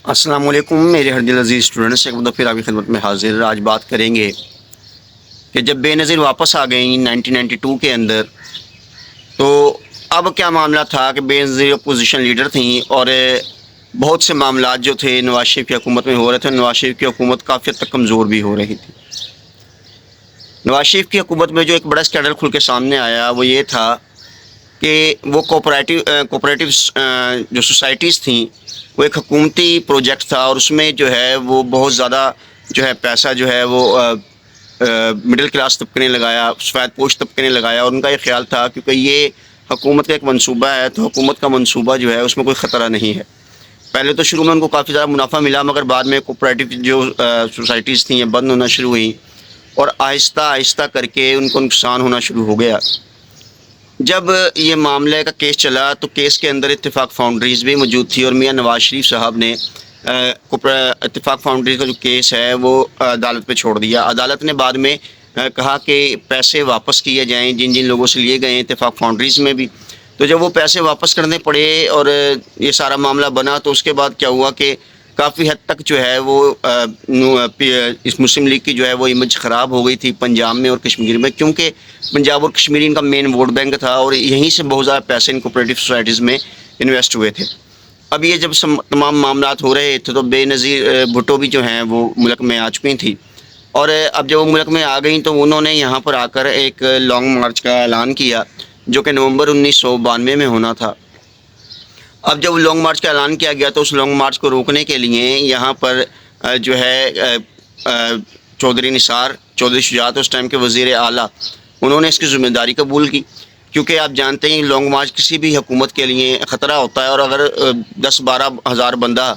السلام علیکم میرے ہر دل عزیز اسٹوڈنٹس، ایک دفعہ پھر آپ کی خدمت میں حاضر۔ آج بات کریں گے کہ جب بے نظیر واپس آ گئیں 1992 کے اندر، تو اب کیا معاملہ تھا کہ بے نظیر اپوزیشن لیڈر تھیں اور بہت سے معاملات جو تھے نواز شریف کی حکومت میں ہو رہے تھے۔ نواز شریف کی حکومت کافی حد تک کمزور بھی ہو رہی تھی۔ نواز شریف کی حکومت میں جو ایک بڑا اسکینڈل کھل کے سامنے آیا وہ یہ تھا کہ وہ کوپریٹیو جو سوسائٹیز تھیں، وہ ایک حکومتی پروجیکٹ تھا، اور اس میں جو ہے وہ بہت زیادہ جو ہے پیسہ جو ہے وہ مڈل کلاس طبقے نے لگایا، سفید پوش طبقے نے لگایا، اور ان کا یہ خیال تھا کیونکہ یہ حکومت کا ایک منصوبہ ہے تو حکومت کا منصوبہ جو ہے اس میں کوئی خطرہ نہیں ہے۔ پہلے تو شروع میں ان کو کافی زیادہ منافع ملا، مگر بعد میں کوپریٹیو جو سوسائٹیز تھیں یہ بند ہونا شروع ہوئیں، اور آہستہ آہستہ کر کے ان کو نقصان ہونا شروع ہو گیا۔ جب یہ معاملے کا کیس چلا تو کیس کے اندر اتفاق فاؤنڈریز بھی موجود تھی، اور میاں نواز شریف صاحب نے اتفاق فاؤنڈریز کا جو کیس ہے وہ عدالت پہ چھوڑ دیا۔ عدالت نے بعد میں کہا کہ پیسے واپس کیے جائیں جن جن لوگوں سے لیے گئے ہیں اتفاق فاؤنڈریز میں بھی۔ تو جب وہ پیسے واپس کرنے پڑے اور یہ سارا معاملہ بنا، تو اس کے بعد کیا ہوا کہ کافی حد تک جو ہے وہ اس مسلم لیگ کی جو ہے وہ امیج خراب ہو گئی تھی پنجاب میں اور کشمیر میں، کیونکہ پنجاب اور کشمیر ان کا مین ووٹ بینک تھا، اور یہیں سے بہت زیادہ پیسے ان کوپریٹیو سوسائٹیز میں انویسٹ ہوئے تھے۔ اب یہ جب تمام معاملات ہو رہے تھے تو بے نظیر بھٹو بھی جو ہیں وہ ملک میں آ چکی تھیں، اور اب جب وہ ملک میں آ گئیں تو انہوں نے یہاں پر آ کر ایک لانگ مارچ کا اعلان کیا جو کہ نومبر 1992 میں ہونا تھا۔ اب جب لانگ مارچ کا اعلان کیا گیا تو اس لانگ مارچ کو روکنے کے لیے یہاں پر جو ہے چودھری نثار چودھری شجاعت اس ٹائم کے وزیر اعلیٰ، انہوں نے اس کی ذمہ داری قبول کی، کیونکہ آپ جانتے ہیں لانگ مارچ کسی بھی حکومت کے لیے خطرہ ہوتا ہے، اور اگر 10-12 ہزار بندہ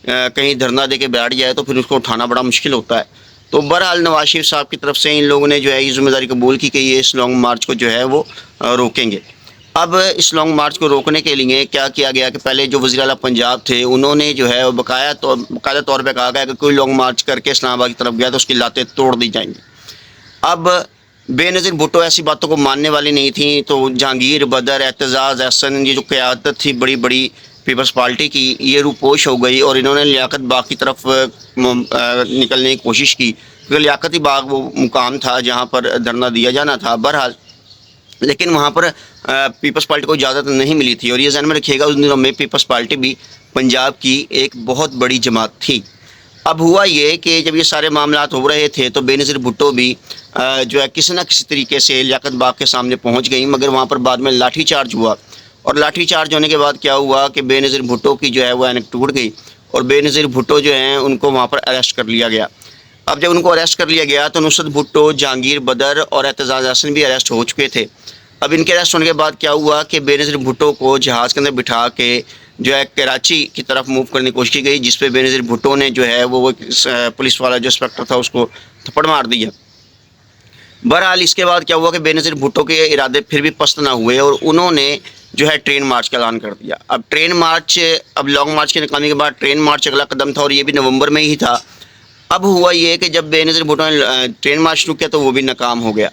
کہیں دھرنا دے کے بیٹھ جائے تو پھر اس کو اٹھانا بڑا مشکل ہوتا ہے۔ تو بہرحال نواز شریف صاحب کی طرف سے ان لوگوں نے جو ہے یہ ذمہ داری قبول کی کہ یہ اس لانگ مارچ کو جو ہے وہ روکیں گے۔ اب اس لانگ مارچ کو روکنے کے لیے کیا کیا گیا کہ پہلے جو وزیر اعلیٰ پنجاب تھے انہوں نے جو ہے باقاعدہ طور پہ کہا گیا کہ کوئی لانگ مارچ کر کے اسلام آباد کی طرف گیا تو اس کی لاتیں توڑ دی جائیں گی۔ اب بے نظیر بھٹو ایسی باتوں کو ماننے والی نہیں تھیں، تو جہانگیر، بدر، اعتزاز احسن، یہ جو قیادت تھی بڑی بڑی پیپلز پارٹی کی، یہ روپوش ہو گئی، اور انہوں نے لیاقت باغ کی طرف نکلنے کی کوشش کی، کیونکہ لیاقتی باغ وہ مقام تھا جہاں پر دھرنا دیا جانا تھا۔ بہرحال لیکن وہاں پر پیپلز پارٹی کو اجازت نہیں ملی تھی، اور یہ ذہن میں رکھیے گا اس دنوں میں پیپلز پارٹی بھی پنجاب کی ایک بہت بڑی جماعت تھی۔ اب ہوا یہ کہ جب یہ سارے معاملات ہو رہے تھے تو بے نظیر بھٹو بھی جو ہے کسی نہ کسی طریقے سے لیاقت باغ کے سامنے پہنچ گئیں، مگر وہاں پر بعد میں لاٹھی چارج ہوا، اور لاٹھی چارج ہونے کے بعد کیا ہوا کہ بے نظیر بھٹو کی جو ہے وہ اینک ٹوٹ گئی، اور بے نظیر بھٹو جو ہیں ان کو وہاں پر اریسٹ کر لیا گیا۔ اب جب ان کو اریسٹ کر لیا گیا تو نصرت بھٹو، جہانگیر، بدر اور اعتزاز احسن بھی اریسٹ ہو چکے تھے۔ اب ان کے اریسٹ ہونے کے بعد کیا ہوا کہ بے نظیر بھٹو کو جہاز کے اندر بٹھا کے جو ہے کراچی کی طرف موو کرنے کی کوشش کی گئی، جس پہ بے نظیر بھٹو نے جو ہے وہ پولیس والا جو انسپکٹر تھا اس کو تھپڑ مار دیا۔ بہرحال اس کے بعد کیا ہوا کہ بے نظیر بھٹو کے ارادے پھر بھی پست نہ ہوئے، اور انہوں نے جو ہے ٹرین مارچ کا اعلان کر دیا۔ اب ٹرین مارچ، اب لانگ مارچ کی ناکامی کے بعد ٹرین مارچ اگلا قدم تھا، اور یہ بھی نومبر میں ہی تھا۔ اب ہوا یہ کہ جب بے نظیر بھٹو نے ٹرین مارچ شروع کیا تو وہ بھی ناکام ہو گیا۔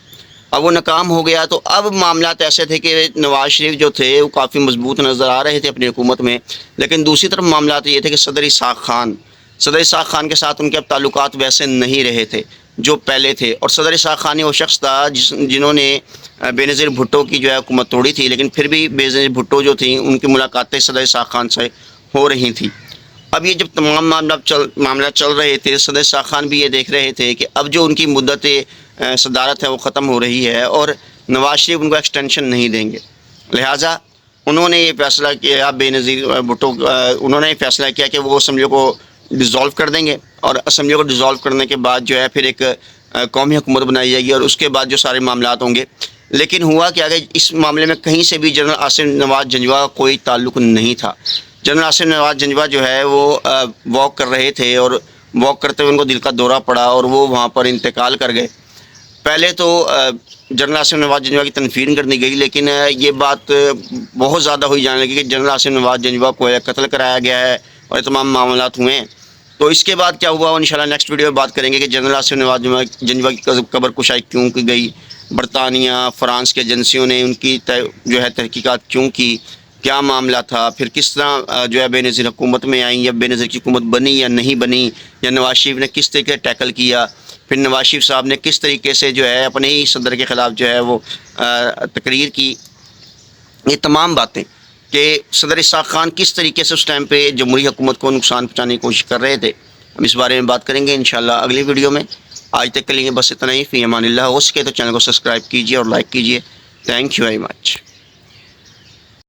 اب وہ ناکام ہو گیا تو اب معاملات ایسے تھے کہ نواز شریف جو تھے وہ کافی مضبوط نظر آ رہے تھے اپنی حکومت میں، لیکن دوسری طرف معاملات یہ تھے کہ صدر اسحاق خان کے ساتھ ان کے اب تعلقات ویسے نہیں رہے تھے جو پہلے تھے، اور صدر اسحاق خان وہ شخص تھا جنہوں نے بے نظیر بھٹو کی جو ہے حکومت توڑی تھی، لیکن پھر بھی بے نظیر بھٹو جو تھیں ان کی ملاقاتیں صدر اسحاق خان سے ہو رہی تھیں۔ اب یہ جب تمام معاملات چل رہے تھے، صدر اسحاق خان بھی یہ دیکھ رہے تھے کہ اب جو ان کی مدت صدارت ہے وہ ختم ہو رہی ہے، اور نواز شریف ان کو ایکسٹینشن نہیں دیں گے، لہٰذا انہوں نے یہ فیصلہ کیا، بے نظیر بھٹو انہوں نے یہ فیصلہ کیا کہ وہ اسمبلی کو ڈیزالو کر دیں گے، اور اسمبلی کو ڈیزالو کرنے کے بعد جو ہے پھر ایک قومی حکومت بنائی جائے گی، اور اس کے بعد جو سارے معاملات ہوں گے۔ لیکن ہوا کیا کہ اس معاملے میں کہیں سے بھی جنرل آصف نواز جنجوعہ کا کوئی تعلق نہیں تھا۔ جنرل آصف نواز جنجوعہ جو ہے وہ واک کر رہے تھے، اور واک کرتے ہوئے ان کو دل کا دورہ پڑا اور وہ وہاں پر انتقال کر گئے۔ پہلے تو جنرل آصف نواز جنجوعہ کی تنفیر کر دی گئی، لیکن یہ بات بہت زیادہ ہوئی جانے لگی کہ جنرل آصف نواز جنجوعہ کو قتل کرایا گیا ہے، اور یہ تمام معاملات ہوئے ہیں۔ تو اس کے بعد کیا ہوا وہ انشاءاللہ نیکسٹ ویڈیو میں بات کریں گے کہ جنرل آصف نواز جنجوعہ کی قبر کشائی کیوں کی گئی، برطانیہ، فرانس کی ایجنسیوں نے ان کی جو ہے تحقیقات کیوں کی، کیا معاملہ تھا، پھر کس طرح جو ہے بے نظیر حکومت میں آئیں، یا بے نظیر کی حکومت بنی یا نہیں بنی، یا نواز شریف نے کس طریقے سے ٹیکل کیا، پھر نواز شریف صاحب نے کس طریقے سے جو ہے اپنے ہی صدر کے خلاف جو ہے وہ تقریر کی. یہ تمام باتیں کہ صدر اسحاق خان کس طریقے سے اس ٹائم پہ جمہوری حکومت کو نقصان پہنچانے کی کوشش کر رہے تھے، ہم اس بارے میں بات کریں گے انشاءاللہ اگلی ویڈیو میں. آج تک کے لیے بس اتنا ہی. فی امان اللہ. ہو سکے تو چینل کو سبسکرائب کیجیے اور لائک کیجیے. Thank you very much.